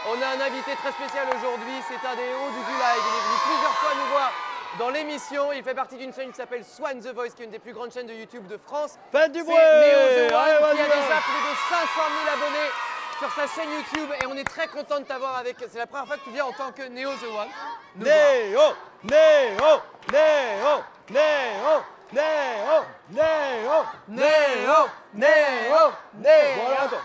On a un invité très spécial aujourd'hui, c'est un des héros du Gulag. Il est venu plusieurs fois nous voir dans l'émission. Il fait partie d'une chaîne qui s'appelle Swan The Voice, qui est une des plus grandes chaînes de YouTube de France. Faites du bruit! C'est Neo The One Allez, qui a vas-y, déjà plus de 500 000 abonnés sur sa chaîne YouTube. Et on est très content de t'avoir avec. C'est la première fois que tu viens en tant que Neo The One. nous voir. Néo, Néo, Néo, Néo, Néo, Néo, Néo, Néo, Néo. Voilà, attends.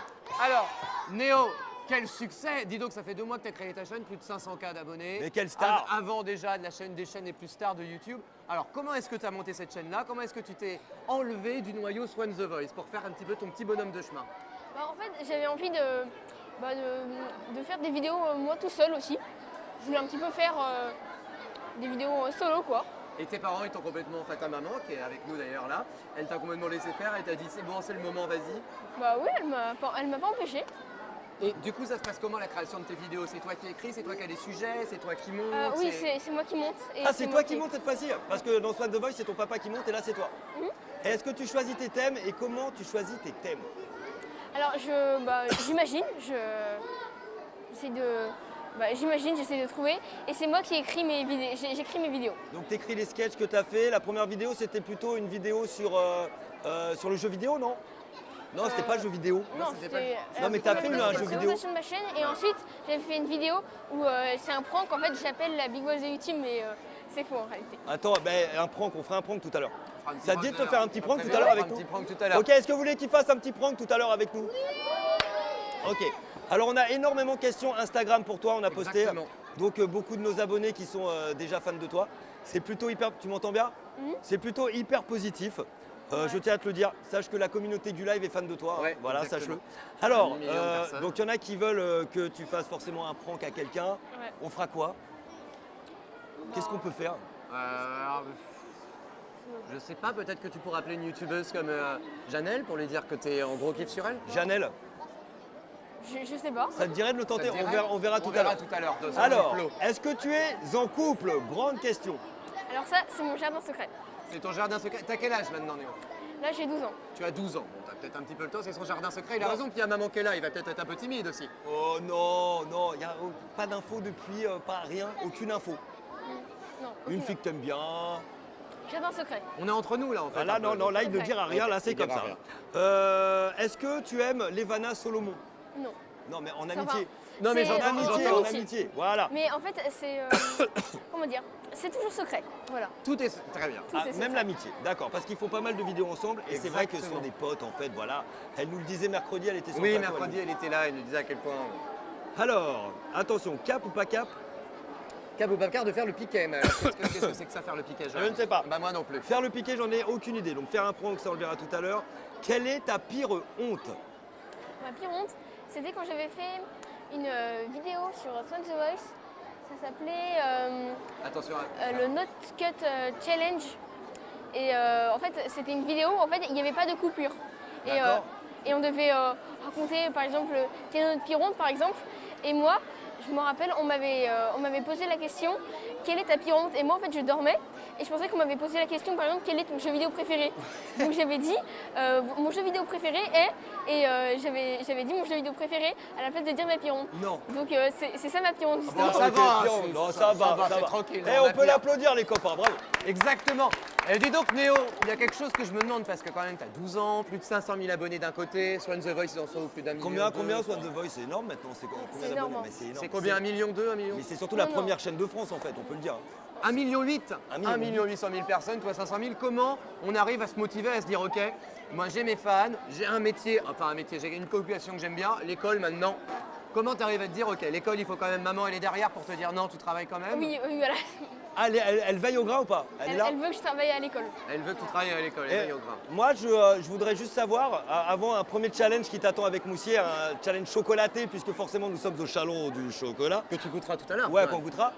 Alors, Néo, quel succès! Dis donc, ça fait 2 mois que tu as créé ta chaîne, plus de 500K d'abonnés. Mais quelle star! Avant déjà la chaîne des chaînes les plus stars de YouTube. Alors, comment est-ce que tu as monté cette chaîne-là? Comment est-ce que tu t'es enlevé du noyau Swan The Voice pour faire un petit peu ton petit bonhomme de chemin? En fait, j'avais envie de faire des vidéos moi tout seul aussi. Je voulais un petit peu faire des vidéos solo quoi. Et tes parents, ils t'ont complètement, enfin ta maman, qui est avec nous d'ailleurs là, elle t'a complètement laissé faire, elle t'a dit c'est bon, c'est le moment, vas-y. Bah oui, elle m'a pas empêché. Et du coup, ça se passe comment la création de tes vidéos? C'est toi qui écris, c'est toi qui as les sujets, c'est toi qui montes? Oui, c'est moi qui monte. Et Ah, c'est toi qui montes cette fois-ci? Parce que dans Swan The Voice, c'est ton papa qui monte et là, c'est toi. Et est-ce que tu choisis tes thèmes et comment tu choisis tes thèmes? Alors, j'imagine, j'essaie de trouver. Et c'est moi qui écris mes vidéos. J'écris mes vidéos. Donc, tu écris les sketchs que tu as fait. La première vidéo, c'était plutôt une vidéo sur le jeu vidéo, non? Non, c'était pas le jeu vidéo. Non, c'était c'était. Non, mais t'as fait un jeu vidéo. Présentation de ma chaîne et ensuite j'avais fait une vidéo où c'est un prank. En fait, j'appelle la Big Boss de YouTube, mais c'est faux en réalité. Attends, un prank, on fera un prank tout à l'heure. fera un petit Ça te prank dit de tout à te faire l'heure. un petit prank Très tout à bien, l'heure on fera avec un nous? petit prank tout à l'heure. Ok, est-ce que vous voulez qu'il fasse un petit prank tout à l'heure avec nous? Ok. Alors, on a énormément de questions Instagram pour toi, on a posté. Exactement. Donc, beaucoup de nos abonnés qui sont déjà fans de toi. C'est plutôt hyper. Tu m'entends bien? C'est plutôt hyper positif. Je tiens à te le dire, sache que la communauté du live est fan de toi. Ouais, voilà, exactement. sache-le. Alors, 1 million de personnes. donc il y en a qui veulent que tu fasses forcément un prank à quelqu'un. Ouais. On fera quoi? Qu'est-ce qu'on peut faire? Alors, je sais pas, peut-être que tu pourras appeler une youtubeuse comme Janelle pour lui dire que tu es en gros kiff sur elle? Janelle, Je sais pas. ça te dirait de le tenter? Ça te dirait? On verra tout à l'heure. tout à l'heure. dans Alors, le flow. est-ce que tu es en couple? Grande question. Alors ça, c'est mon jardin secret. C'est ton jardin secret. T'as quel âge maintenant, Néo? Là, j'ai 12 ans. Tu as 12 ans. Bon, t'as peut-être un petit peu le temps, c'est son jardin secret. Il a raison, puis il y a maman qui est là, il va peut-être être un peu timide aussi. Oh non, non, il n'y a pas d'infos depuis, pas rien, aucune info. Non. Une aucune. fille que t'aimes bien. Jardin secret. On est entre nous là en fait. Ah là, un peu. non, non, là, il ne Ok. dira rien, là, c'est il comme dira ça. rien. Est-ce que tu aimes Levana Solomon? Non. Non, mais en Ça amitié. Non, mais C'est, j'entends, Amitié, j'entends. en amitié, voilà. Mais en fait, c'est. Comment dire? C'est toujours secret. Voilà. Tout est très bien. Tout Ah, est même secret. l'amitié, d'accord, parce qu'ils font pas mal de vidéos ensemble et c'est vrai que ce sont des potes en fait, voilà. Elle nous le disait mercredi, elle était sur Oui, le plateau, mercredi, elle était là, elle nous disait à quel point. Alors, attention, cap ou pas cap? Cab ou Bacar de faire le piquet, mais alors, qu'est-ce que c'est que ça faire le piquet? Je ne sais pas. Bah moi non plus. Faire le piqué, j'en ai aucune idée, donc faire un prank, ça on le verra tout à l'heure. Quelle est ta pire honte? Ma pire honte, c'était quand j'avais fait une vidéo sur Swan The Voice. Ça s'appelait Attention. le Not Cut Challenge. Et en fait, c'était une vidéo où en fait, il n'y avait pas de coupure. D'accord. Et on devait raconter, par exemple, quelle est notre pire honte, par exemple. Et moi, je me rappelle, on m'avait posé la question, quelle est ta pire honte? Et moi, en fait, je dormais. Et je pensais qu'on m'avait posé la question, par exemple, quel est ton jeu vidéo préféré? Donc j'avais dit, mon jeu vidéo préféré est... Et j'avais dit mon jeu vidéo préféré à la place de dire ma pire honte. Non. Donc c'est ça ma pire honte, justement. Bon, ça ok, va, pire c'est- honte. Non, ça ça va, va, c'est ça va. tranquille, Eh, on on a peut pire. l'applaudir les copains, bravo. Exactement. Et dis donc Néo, il y a quelque chose que je me demande parce que quand même tu as 12 ans, plus de 500 000 abonnés d'un côté, Swan The Voice ils en sont au plus d'un million. Combien deux. Swan The Voice? C'est énorme maintenant, c'est combien C'est d'abonnés? énorme. Mais c'est énorme. C'est combien? 1 million 2, 1 million? Mais c'est surtout la Non, non. première chaîne de France en fait, on peut le dire. 1 million 8, 1 1 million 800 000 personnes, toi 500 000. Comment on arrive à se motiver, à se dire ok, moi j'ai mes fans, j'ai un métier, j'ai une occupation que j'aime bien, l'école maintenant. Comment tu arrives à te dire ok, l'école il faut quand même, maman elle est derrière pour te dire non, tu travailles quand même? Oui, voilà. Ah, elle veille au grain ou pas? Elle est là? Elle veut que je travaille à l'école. Elle veut que tu travailles à l'école, Eh, elle veille au grain. moi, je voudrais juste savoir, avant un premier challenge qui t'attend avec Moussier, un challenge chocolaté, puisque forcément nous sommes au salon du chocolat. Que tu goûteras tout à l'heure. Ouais, qu'on goûtera.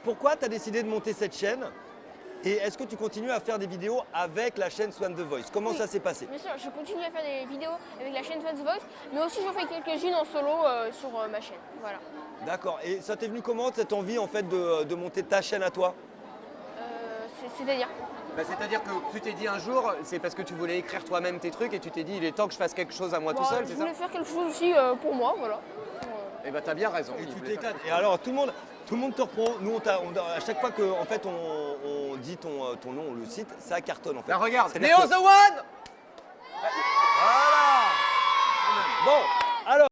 Pourquoi tu as décidé de monter cette chaîne? Et est-ce que tu continues à faire des vidéos avec la chaîne Swan The Voice? Comment Oui. ça s'est passé? Bien sûr, je continue à faire des vidéos avec la chaîne Swan The Voice, mais aussi j'en fais quelques-unes en solo sur ma chaîne. Voilà. D'accord. Et ça t'est venu comment cette envie en fait de monter ta chaîne à toi? C'est-à-dire Bah, c'est-à-dire que tu t'es dit un jour, c'est parce que tu voulais écrire toi-même tes trucs et tu t'es dit il est temps que je fasse quelque chose à moi tout seul, je c'est ça? voulais faire quelque chose aussi pour moi, voilà. Et bah t'as bien raison. Et il tu voulait faire t'éclates. Et alors tout le monde te reprend. Nous, à chaque fois que en fait, on dit ton nom, on le cite, ça cartonne en fait. Là regarde, C'est-à-dire Neo que- the One.